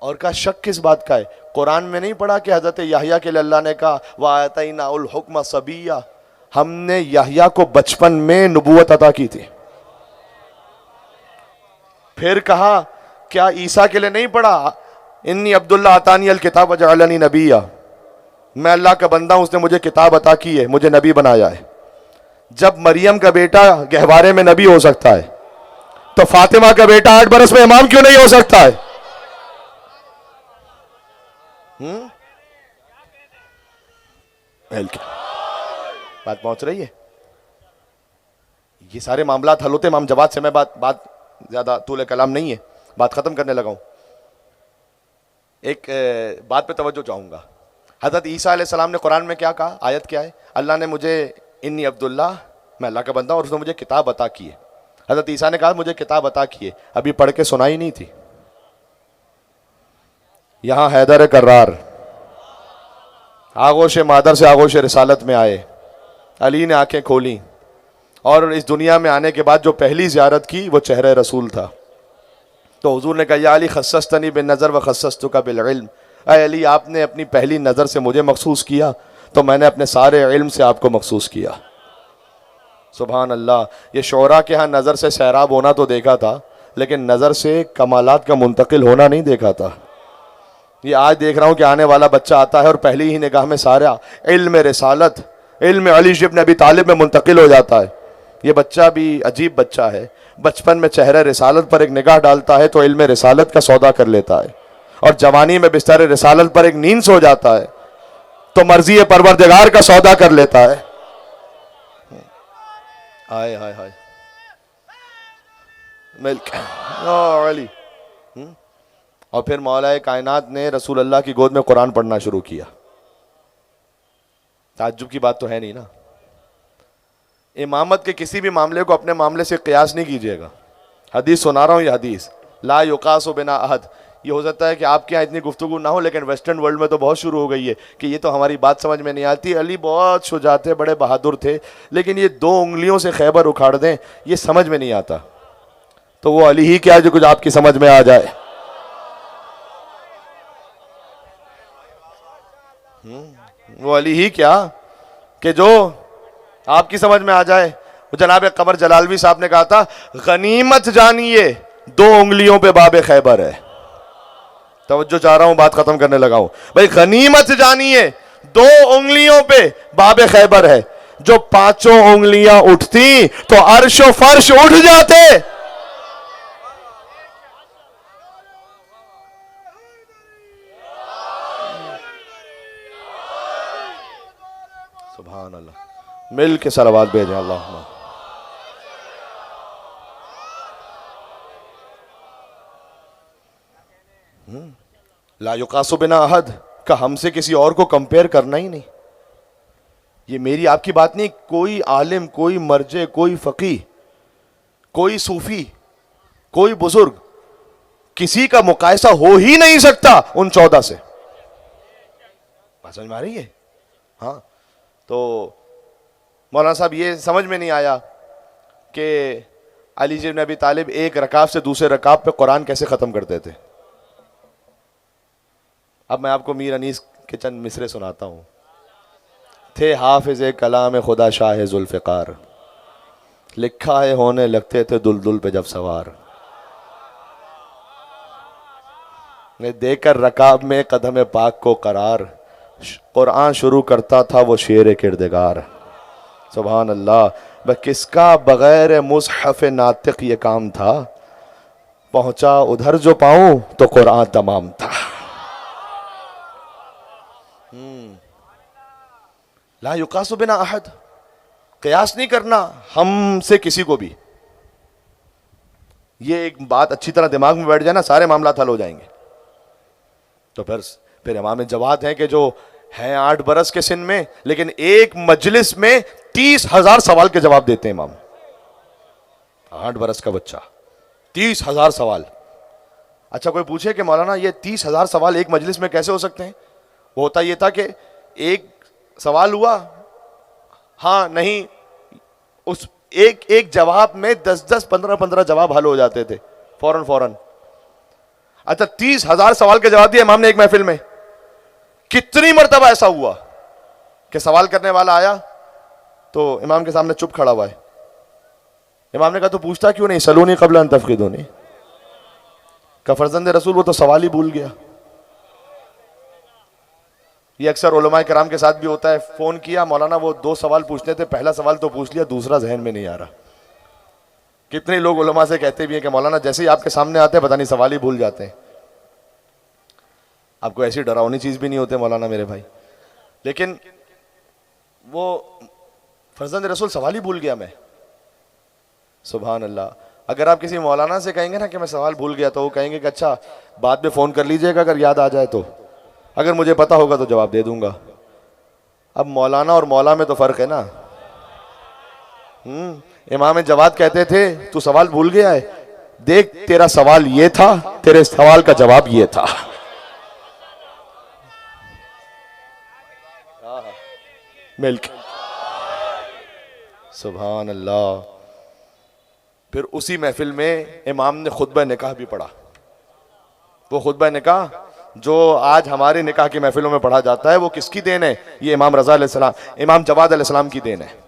और कहा शक किस बात का है, कुरान में नहीं पढ़ा कि हजरत याहिया के लिए अल्लाह ने कहा वातैनाउल हुक्म सबिया, हमने याहिया को बचपन में नबूवत अता की थी। फिर कहा क्या ईसा के लिए नहीं पढ़ा इन्नी अब्दुल्ला अतानी अल किताब वजअलनी नबिया, मैं अल्लाह का बंदा हूं, उसने मुझे किताब अता की है, मुझे नबी बनाया है। जब मरियम का बेटा गहवारे में नबी हो सकता है तो फातिमा का बेटा 8 बरस में इमाम क्यों नहीं हो सकता है? बात पहुंच रही है। ये सारे मामलात हल होते इमाम जवाद से। मैं बात ज्यादा तूले कलाम नहीं है, बात खत्म करने लगा हूं। एक बात पे तवज्जो चाहूंगा। हजरत ईसा अलैहिस्सलाम ने कुरान में क्या कहा, आयत क्या है? अल्लाह ने मुझे इन्नी अब्दुल्ला, मैं अल्लाह का बंदा और उसने मुझे किताब अता की है। हजरत ईसा ने कहा मुझे किताब अता की है, अभी पढ़ के सुनाई नहीं थी। यहां हैदर कर्रार आगोश मादर से आगोश रिसालत में आए, अली ने आंखें खोली और इस दुनिया में आने के बाद जो पहली ज़ियारत की वो चेहरे रसूल था। तो हुजूर ने कहा या अली खस्सस्तनी बिन नज़र व खस्सस्तुका बिल इल्म, ऐ अली आपने अपनी पहली नज़र से मुझे मखसूस किया तो मैंने अपने सारे इल्म से आपको मखसूस किया। सुभान अल्लाह। ये शोरा के यहाँ नज़र से सैराब होना तो देखा था, लेकिन नज़र से कमालात का मुंतकिल होना नहीं देखा था। ये आज देख रहा हूँ कि आने वाला बच्चा आता है और पहली ही निगाह में सारा इल्म रिसालत, इल्म अली इब्न अबी तालिब में मुंतकिल हो जाता है। ये बच्चा भी अजीब बच्चा है, बचपन में चेहरे रिसालत पर एक निगाह डालता है तो इल्म रिसालत का सौदा कर लेता है, और जवानी में बिस्तर रिसालत पर एक नींद सो जाता है तो मर्जी परवरदिगार का सौदा कर लेता है। हाय हाय हाय मिल्क अली। और फिर मौलाए कायनात ने रसूल अल्लाह की गोद में कुरान पढ़ना शुरू किया। ताज्जुब की बात तो है नहीं ना। इमामत के किसी भी मामले को अपने मामले से क़ियास नहीं कीजिएगा। हदीस सुना रहा हूँ, ये हदीस ला युकासु बिना अहद, ये हो सकता है कि आपके यहाँ इतनी गुफ्तगू ना हो, लेकिन वेस्टर्न वर्ल्ड में तो बहुत शुरू हो गई है कि ये तो हमारी बात समझ में नहीं आती, अली बहुत शुजा थे, बड़े बहादुर थे, लेकिन ये 2 उंगलियों से खैबर उखाड़ दें, ये समझ में नहीं आता। तो वो अली ही क्या जो कुछ आपकी समझ में आ जाए। वो अली ही क्या कि जो आपकी समझ में आ जाए। वो जनाब कमर जलालवी साहब ने कहा था, गनीमत जानिए 2 उंगलियों पे बाबे खैबर है। तवज्जो चाह रहा हूं, बात खत्म करने लगा हूं भाई। गनीमत जानिए 2 उंगलियों पे बाबे खैबर है। जो 5 उंगलियां उठती तो अर्शो फर्श उठ जाते। सुभान अल्लाह। मिल के सलावत भेजें अल्लाह। ला युकासु बिना अहद का हमसे किसी और को कंपेयर करना ही नहीं। ये मेरी आपकी बात नहीं, कोई आलिम, कोई मर्जे, कोई फकीह, कोई सूफी, कोई बुजुर्ग, किसी का मुकायसा हो ही नहीं सकता उन 14 से। बात समझ में आ रही है? हाँ, तो मौलाना साहब ये समझ में नहीं आया कि अली इब्न अबी तालिब एक रकाब से दूसरे रकाब पे कुरान कैसे खत्म करते थे। अब मैं आपको मीर अनीस के चंद मिसरे सुनाता हूं। थे हाफिज कलाम खुदा शाह जुल्फ़िकार, लिखा है होने लगते थे दुलदुल पे जब सवार। ने देकर रकाब में कदम पाक को करार, कुरान शुरू करता था वो शेर किरदगार। सुभान अल्लाह। वह किसका बगैर मुसहफ़ नातिक ये काम था, पहुंचा उधर जो पाऊं तो कुरान तमाम था। ला युकासु बिना अहद, कयास नहीं करना हमसे किसी को भी। ये एक बात अच्छी तरह दिमाग में बैठ जाए ना, सारे मामला हल हो जाएंगे। तो फिर इमाम जवाद हैं कि जो हैं 8 बरस के सिन में, लेकिन एक मजलिस में 30,000 सवाल के जवाब देते हैं इमाम। 8 बरस का बच्चा, 30,000 सवाल। अच्छा, कोई पूछे कि मौलाना ये 30,000 सवाल एक मजलिस में कैसे हो सकते हैं? वो होता ये था कि एक सवाल हुआ, हाँ नहीं, उस एक जवाब में 10-10, 15-15 जवाब हल हो जाते थे फौरन। अच्छा, 30,000 सवाल के जवाब दिए इमाम ने एक महफिल में। कितनी मर्तबा ऐसा हुआ कि सवाल करने वाला आया तो इमाम के सामने चुप खड़ा हुआ है। इमाम ने कहा तो पूछता क्यों नहीं, सलूनी क़ब्ल अन तफ़क़िदूनी। का फर्जंद रसूल वो तो सवाल ही भूल गया। ये अक्सर उलमा किराम के साथ भी होता है। फोन किया, मौलाना वो 2 सवाल पूछने थे, पहला सवाल तो पूछ लिया, दूसरा जहन में नहीं आ रहा। कितने लोग उलमा से कहते भी हैं कि मौलाना जैसे ही आपके सामने आते हैं पता नहीं सवाल ही भूल जाते हैं। आपको ऐसी डरावनी चीज भी नहीं होते मौलाना मेरे भाई, लेकिन वो फर्जंद रसूल सवाल ही भूल गया मैं। सुभान अल्लाह। अगर आप किसी मौलाना से कहेंगे ना कि मैं सवाल भूल गया, तो वो कहेंगे कि अच्छा बाद में फोन कर लीजिएगा अगर याद आ जाए तो, अगर मुझे पता होगा तो जवाब दे दूंगा। अब मौलाना और मौला में तो फर्क है ना। इमाम जवाद कहते थे तू सवाल भूल गया है, देख तेरा सवाल ये था, तेरे सवाल का जवाब ये था। मिल्क। सुभान अल्लाह। फिर उसी महफिल में इमाम ने खुतबा निकाह भी पढ़ा। वो खुतबा निकाह जो आज हमारे निकाह की महफिलों में पढ़ा जाता है, वो किसकी देन है? ये इमाम रज़ा अलैहिस्सलाम, इमाम जवाद अलैहिस्सलाम की देन है।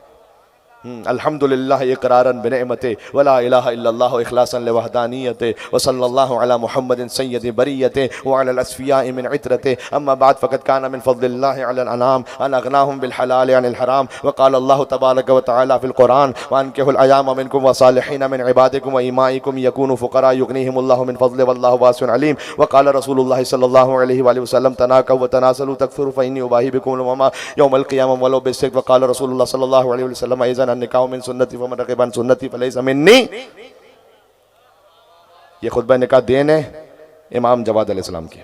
अल्हम्दुलिल्लाह इक़रारन बिनिअमते वला इलाहा इल्लल्लाह इख़लासन लिवहदानियते व सल्लल्लाहु अला मुहम्मदिन सय्यदि बरियते व अलल अस्फियाइ मिन इत्रते अम्मा बाद फ़क़द काना मिन फ़ज़लिल्लाहि अलल अनाम अन अग़नाहुम बिल हलाल अनिल हराम व क़ाला अल्लाहु तबारक व तआला फ़िल क़ुरआन व अनकिहुल अयामा मिनकुम व सालिहीन मिन इबादिकुम व इमाइकुम यकूनु फ़ुक़रा युग़निहिमुल्लाहु मिन फ़ज़लिहि वल्लाहु वासिउन अलीम व क़ाला रसूलुल्लाह सल्लल्लाहु अलैहि वसल्लम तनाकव व तनासलू तकफ़ुरु फ़इन्नी उबाही बिकुम वमा यौमल क़ियामह वलो बिस्सिद्क़ व क़ाला रसूलुल्लाह सल्लल्लाहु अलैहि वसल्लम ऐज़न निकाह मिन सुन्नती व मन रग़िब अन सुन्नती फ़लैसा मिन्नी। ये खुतबा निकाह देन है इमाम जवाद अलैहिस्सलाम की।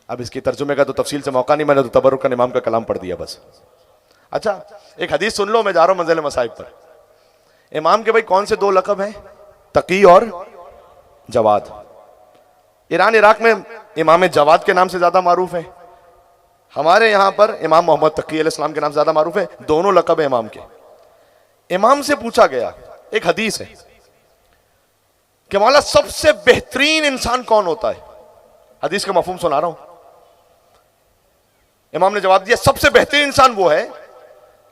अब इसकी तर्जुमे का तो तफसील से मौका नहीं, मैंने तो तबरुकन इमाम का कलाम पढ़ दिया बस। अच्छा, एक हदीस सुन लो, मैं जा रहा हूं मंजिल मसाइब पर। इमाम के भाई कौन से 2 लक़ब हैं? तकी और जवाद। ईरान इराक में इमाम जवाद के नाम से ज्यादा मारूफ है, हमारे यहां पर इमाम मोहम्मद तकी अलैहिस्सलाम के नाम से ज्यादा मारूफ है। दोनों लक़ब है इमाम के। इमाम से पूछा गया, एक हदीस है कि मौला सबसे बेहतरीन इंसान कौन होता है? हदीस का मफहूम सुना रहा हूं। इमाम ने जवाब दिया, सबसे बेहतरीन इंसान वो है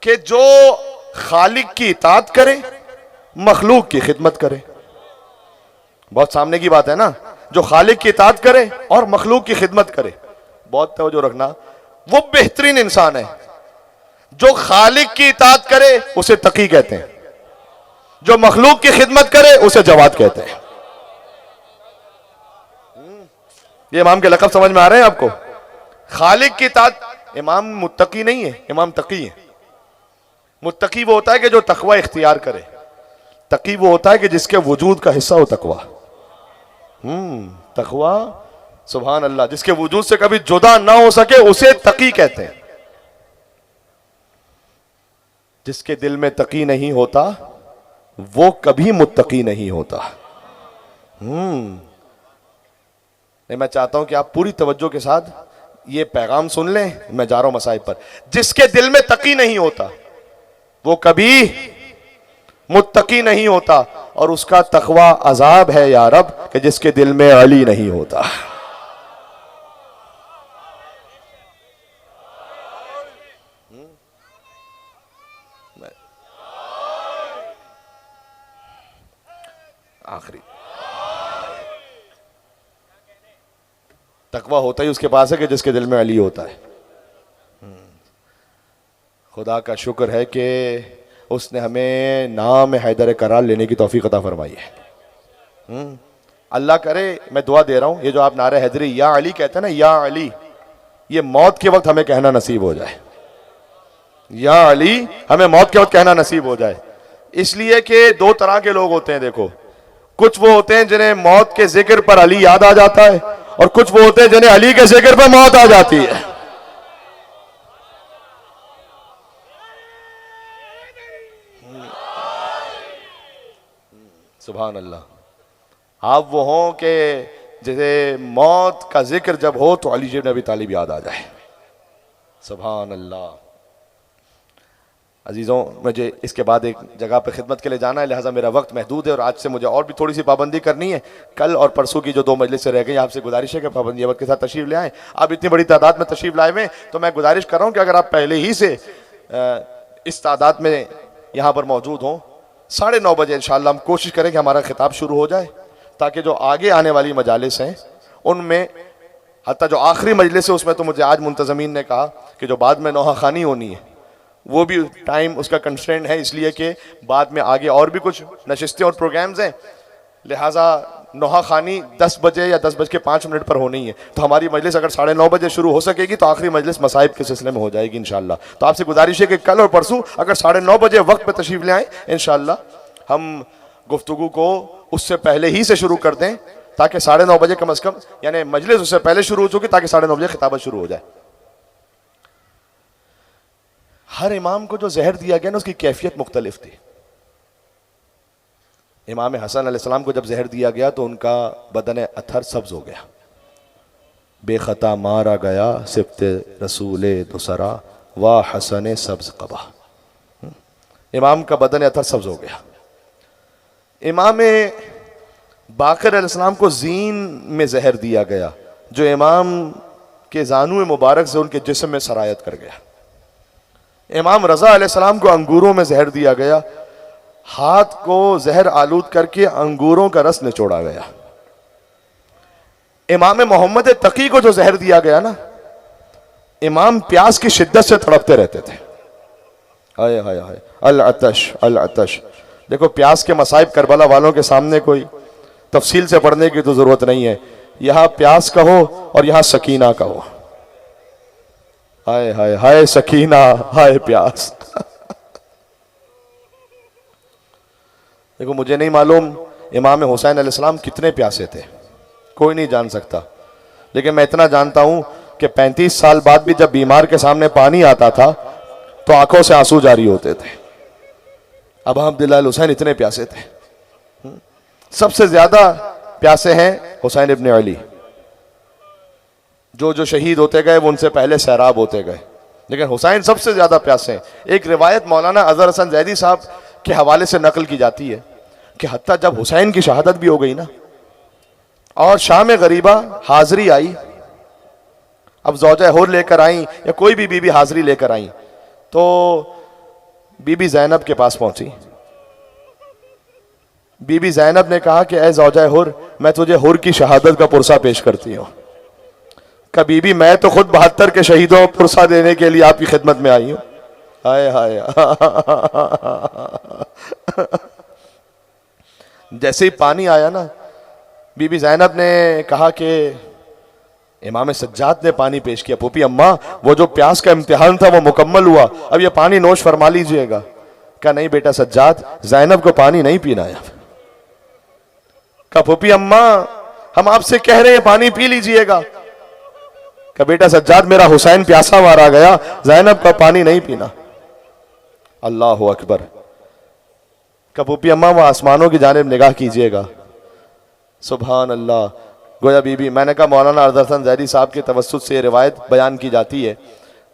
कि जो खालिक की इताअत करे, मखलूक की खिदमत करे। बहुत सामने की बात है ना, जो खालिक की इताअत करे और मखलूक की खिदमत करे। बहुत तवज्जो रखना, वो बेहतरीन इंसान है। जो खालिक की इताअत करे उसे तकी कहते हैं, जो मखलूक की खिदमत करे उसे जवाद कहते हैं। ये इमाम के लक़ब समझ में आ रहे हैं आपको? खालिक की इताअत, इमाम मुत्तकी नहीं है, इमाम तकी है। मुत्तकी वो होता है कि जो तकवा इख्तियार करे, तकी वो होता है कि जिसके वजूद का हिस्सा हो तकवा। तकवा, सुभान अल्लाह, जिसके वजूद से कभी जुदा ना हो सके उसे तकी कहते हैं। जिसके दिल में तकी नहीं होता वो कभी मुत्तकी नहीं होता। नहीं, मैं चाहता हूं कि आप पूरी तवज्जो के साथ ये पैगाम सुन लें। मैं जा रहा हूं मसाइब पर। जिसके दिल में तकी नहीं होता वो कभी मुत्तकी नहीं होता, और उसका तकवा अजाब है या रब कि जिसके दिल में अली नहीं होता। आखिरी तकवा होता ही उसके पास है कि जिसके दिल में अली होता है। खुदा का शुक्र है कि उसने हमें नाम हैदर करार लेने की तौफीक अता फरमाई है। अल्लाह करे, मैं दुआ दे रहा हूं, ये जो आप नारे हैदरी या अली कहते हैं ना, या अली, ये मौत के वक्त हमें कहना नसीब हो जाए। या अली हमें मौत के वक्त कहना नसीब हो जाए। इसलिए कि दो तरह के लोग होते हैं। देखो, कुछ वो होते हैं जिन्हें मौत के जिक्र पर अली याद आ जाता है, और कुछ वो होते हैं जिन्हें अली के जिक्र पर मौत आ जाती है। सुभान अल्लाह। आप वो हों कि जैसे मौत का जिक्र जब हो तो अली इब्न अबी तालिब याद आ जाए। सुभान अल्लाह। अजीज़ों, मुझे इसके बाद एक जगह पर खिदमत के लिए जाना है, लिहाजा मेरा वक्त महदूद है और आज से मुझे और भी थोड़ी सी पाबंदी करनी है। कल और परसों की जो 2 मजलिस से रह गई, आपसे गुजारिश है कि पाबंदी वक्त के साथ तशरीफ ले आएँ। आप इतनी बड़ी तादाद में तशरीफ लाए हुए, तो मैं गुजारिश कर रहा हूँ कि अगर आप पहले ही से इस तादाद में यहाँ पर मौजूद हों, 9:30 बजे इंशाअल्लाह हम कोशिश करें कि हमारा खिताब शुरू हो जाए, ताकि जो आगे आने वाली मजालिस हैं उनमें, हत्ता जो आखिरी मजलिस है उसमें तो मुझे आज मुंतज़मीन ने कहा कि जो बाद में नौहा खानी होनी है वो भी टाइम उसका कंस्ट्रेंट है, इसलिए कि बाद में आगे और भी कुछ नशिस्तें और प्रोग्राम्स हैं, लिहाजा नौहा खानी 10 बजे या 10:05 पर होनी है। तो हमारी मजलिस अगर 9:30 बजे शुरू हो सकेगी तो आखिरी मजलिस मसाइब के सिलसिले में हो जाएगी इंशाअल्लाह। तो आपसे गुजारिश है कि कल और परसों अगर 9:30 बजे वक्त पर तशरीफ ले आएँ, इंशाअल्लाह हम गुफ्तगू को उससे पहले ही से शुरू कर दें, ताकि 9:30 बजे कम अज़ कम, यानी मजलिस उससे पहले शुरू हो चुकी, ताकि 9:30 बजे खिताबत शुरू हो जाए। हर इमाम को जो जहर दिया गया ना उसकी कैफियत मुख्तलिफ थी। इमाम हसन अलैहिस्सलाम को जब जहर दिया गया तो उनका बदन अथर सब्ज हो गया। बेखता मारा गया सिफ्ते रसूले दुसरा व हसन सब्ज कबा। इमाम का बदन अथर सब्ज हो गया। इमाम बाकर अलैहिस्सलाम को जीन में जहर दिया गया, जो इमाम के जानू मुबारक से उनके जिस्म में सरायत कर गया। इमाम रजा अलैहिस्सलाम को अंगूरों में जहर दिया गया, हाथ को जहर आलूद करके अंगूरों का रस निचोड़ा गया। इमाम मोहम्मद तकी को जो जहर दिया गया ना, इमाम प्यास की शिद्दत से तड़पते रहते थे। हाय हाय हाय, अल अतश अल अतश। देखो, प्यास के मसाइब करबला वालों के सामने कोई तफसील से पढ़ने की तो जरूरत नहीं है। यहां प्यास कहो और यहां सकीना कहो। हाय हाय हाय सकीना, हाय प्यास। देखो, मुझे नहीं मालूम इमाम हुसैन अलैहिस्सलाम कितने प्यासे थे, कोई नहीं जान सकता, लेकिन मैं इतना जानता हूं कि 35 साल बाद भी जब बीमार के सामने पानी आता था तो आंखों से आंसू जारी होते थे। अब अब्दुल्लाह हुसैन इतने प्यासे थे। सबसे ज्यादा प्यासे हैं हुसैन इब्न अली। जो जो शहीद होते गए वो उनसे पहले सैराब होते गए, लेकिन हुसैन सबसे ज्यादा प्यासे हैं। एक रिवायत मौलाना अजहर हसन जैदी साहब के हवाले से नकल की जाती है कि हत्ता जब हुसैन की शहादत भी हो गई ना और शाम गरीबा हाजिरी आई, अब ज़ौजा हुर लेकर आई या कोई भी बीबी हाजिरी लेकर आई, तो बीबी ज़ैनब के पास पहुंची। बीबी ज़ैनब ने कहा कि ए ज़ौजा हुर, मैं तुझे हुर की शहादत का पुरसा पेश करती हूँ। का बीबी, मैं तो खुद 72 के शहीदों को पुरसा देने के लिए आपकी खिदमत में आई हूँ। हाय हाय जैसे ही पानी आया ना, बीबी ज़ैनब ने कहा कि इमाम सज्जाद ने पानी पेश किया। पोपी अम्मा, वो जो प्यास का इम्तिहान था वो मुकम्मल हुआ, अब ये पानी नोश फरमा लीजिएगा। कहा नहीं बेटा सज्जाद, ज़ैनब को पानी नहीं पीना है। कहा पोपी अम्मा, हम आपसे कह रहे हैं पानी पी लीजिएगा। कहा बेटा सज्जाद, मेरा हुसैन प्यासा मारा गया, ज़ैनब का पानी नहीं पीना। अल्लाह अकबर। कहा पोपी अम्मा, वो आसमानों की जानिब निगाह कीजिएगा। सुभान अल्लाह। गोया बीबी, मैंने कहा मौलाना अजहर हसन जैदी साहब के तवस्सुत से रिवायत बयान की जाती है,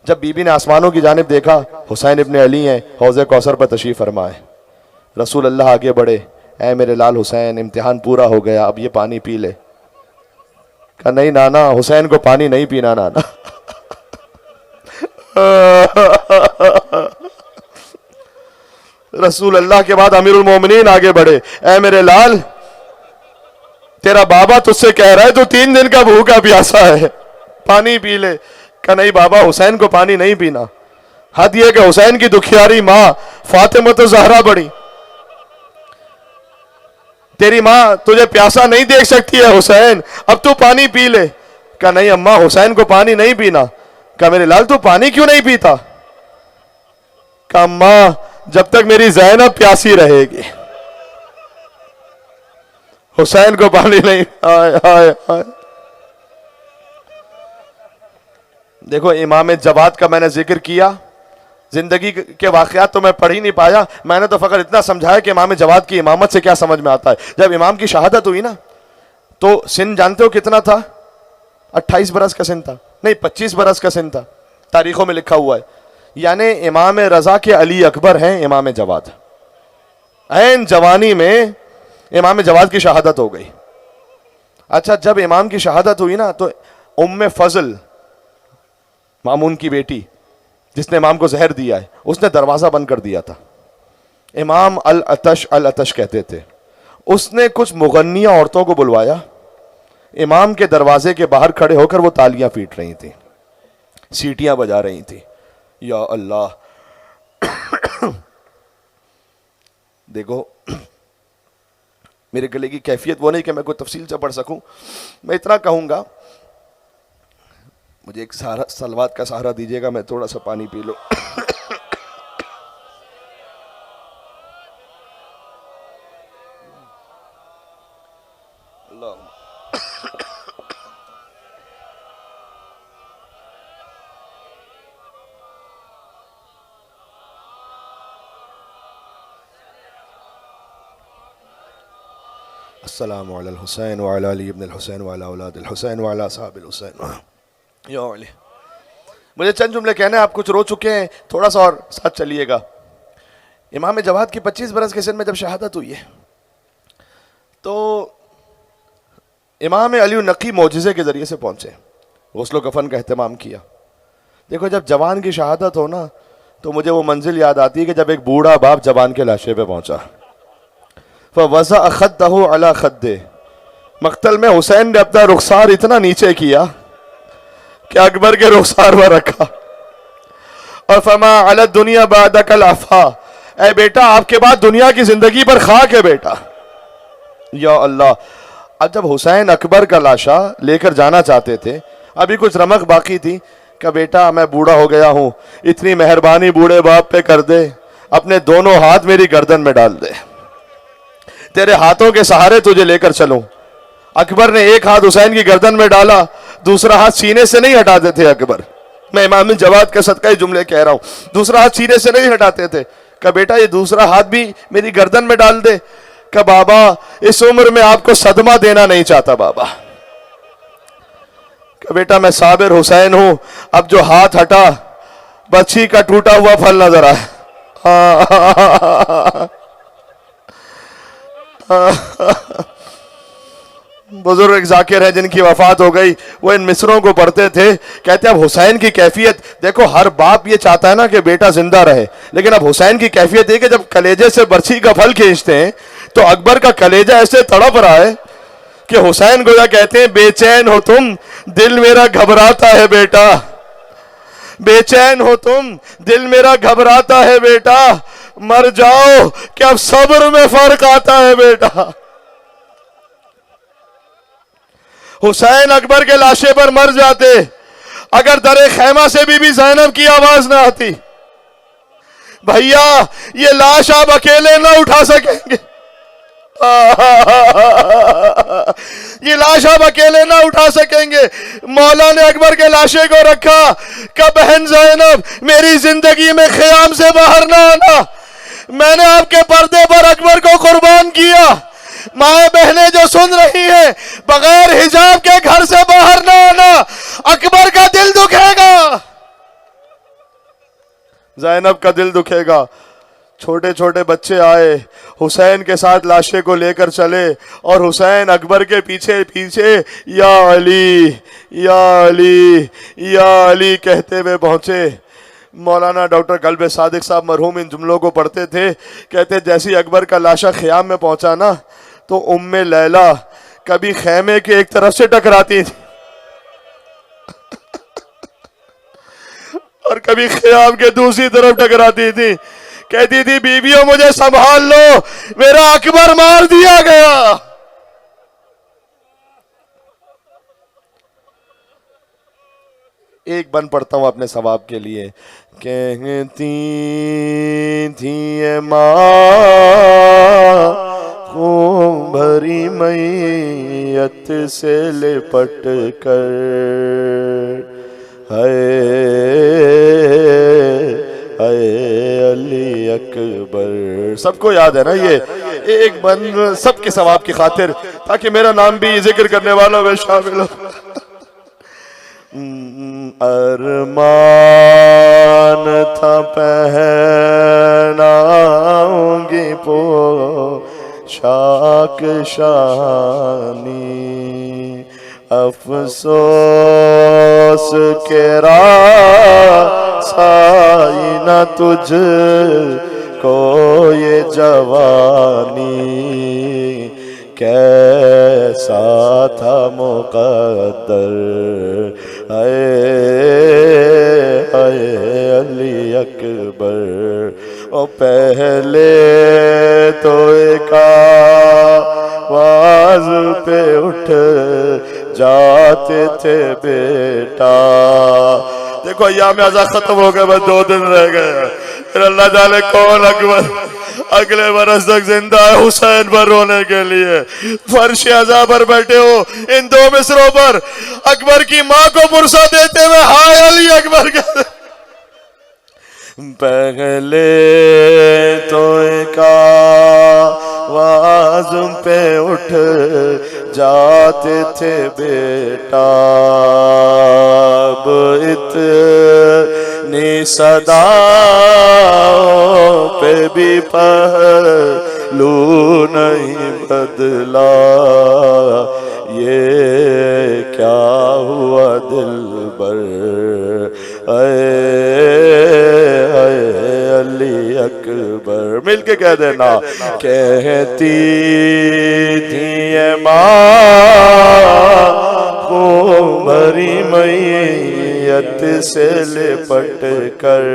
जब बीबी ने आसमानों की जानिब देखा, हुसैन इब्न अली हैं, हौज़े कौसर पर तशरीफ़ फरमाए। रसूल अल्लाह आगे बढ़े, ऐ मेरे लाल हुसैन, इम्तिहान पूरा हो गया, अब ये पानी पी ले। कहा नहीं नाना, हुसैन को पानी नहीं पीना नाना। रसूल अल्लाह के बाद अमीरुल मोमिनीन आगे बढ़े, ऐ मेरे लाल, तेरा बाबा तुझसे कह रहा है तू 3 दिन का भूखा प्यासा है, पानी पी ले। कहा नहीं बाबा, हुसैन को पानी नहीं पीना। हद ये कि हुसैन की दुखियारी माँ फातिमा तो ज़हरा बड़ी, तेरी माँ तुझे प्यासा नहीं देख सकती है हुसैन, अब तू पानी पी ले। कहा नहीं अम्मा, हुसैन को पानी नहीं पीना। कहा मेरे लाल, तू पानी क्यों नहीं पीता? कहा अम्मा, जब तक मेरी ज़ैनब प्यासी रहेगी, हुसैन को पानी नहीं। हाय हाय हाय। देखो इमाम जवाद का मैंने जिक्र किया, जिंदगी के वाकयात तो मैं पढ़ ही नहीं पाया, मैंने तो फकर इतना समझाया कि इमाम जवाद की इमामत से क्या समझ में आता है। जब इमाम की शहादत हुई ना, तो सिन जानते हो कितना था? 28 बरस का सिन था, नहीं 25 बरस का सिन था, तारीखों में लिखा हुआ है। यानी इमाम रजा के अली अकबर हैं इमाम जवाद। ऐन जवानी में इमाम जवाद की शहादत हो गई। अच्छा, जब इमाम की शहादत हुई ना, तो उम्मे फजल, मामून की बेटी, जिसने इमाम को जहर दिया है, उसने दरवाजा बंद कर दिया था। इमाम अल अतश कहते थे। उसने कुछ मुगन्निया औरतों को बुलवाया, इमाम के दरवाजे के बाहर खड़े होकर वो तालियां पीट रही थी, सीटियां बजा रही थी। या अल्लाह। देखो मेरे गले की कैफियत वो नहीं कि मैं कोई तफसील से पढ़ सकूं, मैं इतना कहूंगा, मुझे एक सहारा, सलवात का सहारा दीजिएगा, मैं थोड़ा सा पानी पी लूं। अल्लाह। अस्सलामु अलल हुसैन व अला अली इब्न अल हुसैन व अला औलाद अल हुसैन व अला असहाबिल हुसैन। मुझे चंद जुमले कहने, आप कुछ रो चुके हैं, थोड़ा सा और साथ चलिएगा। इमाम जवाद की 25 बरस के सिन में जब शहादत हुई है, तो इमाम अली नकी मौजिज़े के ज़रिए से पहुँचे, गुस्ल कफन का अहतमाम किया। देखो जब जवान की शहादत हो ना, तो मुझे वो मंजिल याद आती है कि जब एक बूढ़ा बाप जवान के लाशे पे पहुँचा, फ़वज़अ ख़द्दहु अला ख़द्दे, मक़तल में हुसैन ने अपना रुखसार इतना नीचे किया कि अकबर के रुखसार पर रखा, और फमा अला दुनिया बादकल अफ़ा, ऐ बेटा आपके बाद दुनिया की जिंदगी पर खाक है बेटा। या अल्लाह। अब जब हुसैन अकबर का लाशा लेकर जाना चाहते थे, अभी कुछ रमक बाकी थी, कि बेटा मैं बूढ़ा हो गया हूं, इतनी मेहरबानी बूढ़े बाप पे कर दे, अपने दोनों हाथ मेरी गर्दन में डाल दे, तेरे हाथों के सहारे तुझे लेकर चलूं। अकबर ने एक हाथ हुसैन की गर्दन में डाला, दूसरा हाथ सीने से नहीं हटाते थे अकबर, मैं इमाम जवाद के सदका ही जुमले कह रहा हूं, दूसरा हाथ सीने से नहीं हटाते थे। कहा बेटा ये दूसरा हाथ भी मेरी गर्दन में डाल दे। कि बाबा इस उम्र में आपको सदमा देना नहीं चाहता बाबा। कि बेटा मैं साबिर हुसैन हूं, अब जो हाथ हटा बच्ची का टूटा हुआ फल नजर आया। बुजुर्ग एक जाकिर है जिनकी वफात हो गई, वो इन मिसरों को पढ़ते थे। कहते हैं अब हुसैन की कैफियत देखो, हर बाप ये चाहता है ना कि बेटा जिंदा रहे, लेकिन अब हुसैन की कैफियत है कि जब कलेजे से बर्छी का फल खींचते हैं तो अकबर का कलेजा ऐसे तड़प रहा है कि हुसैन गोया कहते हैं बेचैन हो तुम, दिल मेरा घबराता है बेटा, बेचैन हो तुम, दिल मेरा घबराता है बेटा, मर जाओ कि अब सब्र में फर्क आता है बेटा। हुसैन अकबर के लाशे पर मर जाते, अगर दरे खैमा से बीबी ज़ैनब की आवाज ना आती, भैया ये लाश आप अकेले ना उठा सकेंगे, ये लाश आप अकेले ना उठा सकेंगे। मौला ने अकबर के लाशे को रखा, का बहन ज़ैनब मेरी जिंदगी में ख़याम से बाहर ना आना, मैंने आपके पर्दे पर अकबर को कुर्बान किया। माए बहनें जो सुन रही हैं, बगैर हिजाब के घर से बाहर ना आना, अकबर का दिल दुखेगा, ज़ैनब का दिल दुखेगा। छोटे छोटे बच्चे आए, हुसैन के साथ लाशे को लेकर चले और हुसैन अकबर के पीछे पीछे या अली या अली या अली कहते हुए पहुंचे। मौलाना डॉक्टर कल्बे सादिक साहब मरहूम इन जुमलों को पढ़ते थे। कहते जैसे ही अकबर का लाशा ख़याम में पहुंचा ना, तो उम्मे लैला कभी खैमे के एक तरफ से टकराती थी और कभी ख़याम के दूसरी तरफ टकराती थी। कहती थी बीवियों मुझे संभाल लो, मेरा अकबर मार दिया गया। एक बन पढ़ता हूं अपने सवाब के लिए। कहती थी माँ खून भरी मैयत से लिपट कर, अली अकबर। सबको याद है ना ये एक बन, सबके सवाब की खातिर, ताकि मेरा नाम भी जिक्र करने वालों में शामिल हो। अरमान था पहनाऊंगी पोशाक शानी, अफसोस के रासाई न तुझ को ये जवानी, कैसा था मुक़द्दर, अली अकबर। ओ पहले तो एक आवाज़ पे उठ जाते थे बेटा। देखो अय्याम अज़ा खत्म हो गए, बस 2 दिन रह गए, फिर अल्लाह जाने कौन अकबर अगले बरस तक जिंदा है हुसैन पर रोने के लिए। फर्श अज़ा पर बैठे हो, इन 2 मिसरों पर अकबर की माँ को पुरसा देते हुए हाय अली अकबर कहते। पहले तो एक आवाज़ पे उठ जाते थे बेटा, अब इतनी सदाओं पे भी पहलू नहीं बदला, ये क्या हुआ दिलबर, अली अकबर। मिलके कह देना। कहती थी माँ खून भरी मैयत से लिपट कर,